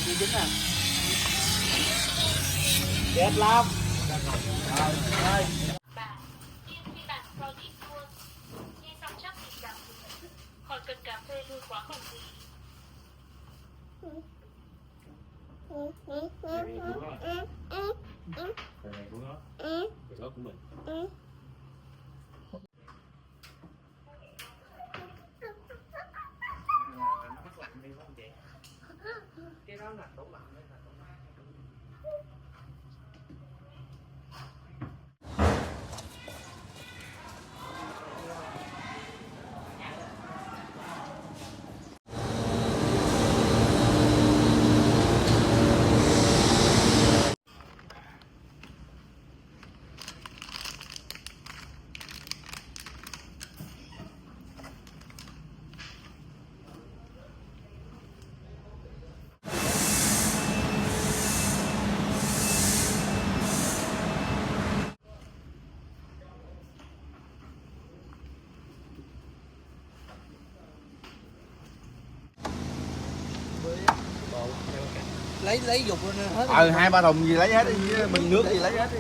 chưa dính nè. Đẹp lắm. Rồi. Khi bạn vào đi tour, nghe xong chắc tình cảm hỏi cần cà phê luôn quá còn gì. Đó của mình. Nó mắc lạnh đi không chị? Cái đó là tủ lạnh đấy là tủ lạnh. Lấy dục hết. Hai ba thùng gì lấy hết đi, bình nước gì lấy hết đi.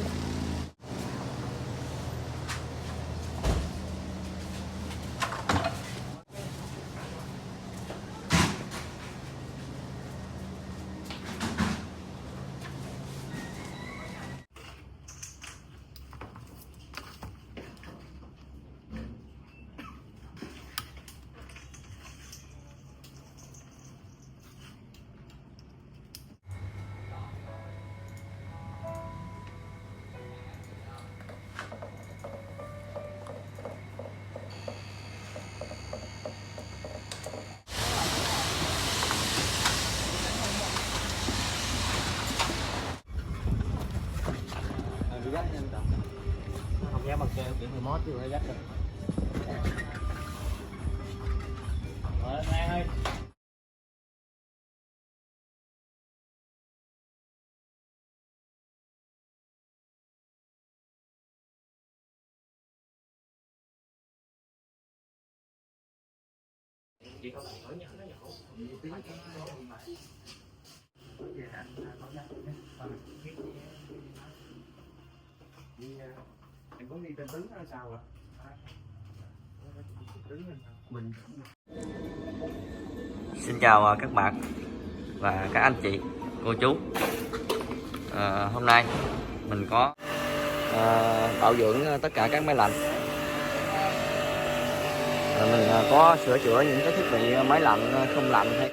Không dám bằng keo kiểu 11 chứ phải dắt rồi. Rồi An ơi. Chị có bạn hỏi nhỏ nó nhỏ. Tiếng em có đi tên Tứ hay sao ạ? Mình Xin chào các bạn và các anh chị, cô chú. Hôm nay mình có bảo dưỡng tất cả các máy lạnh. Mình có sửa chữa những cái thiết bị máy lạnh không lạnh hay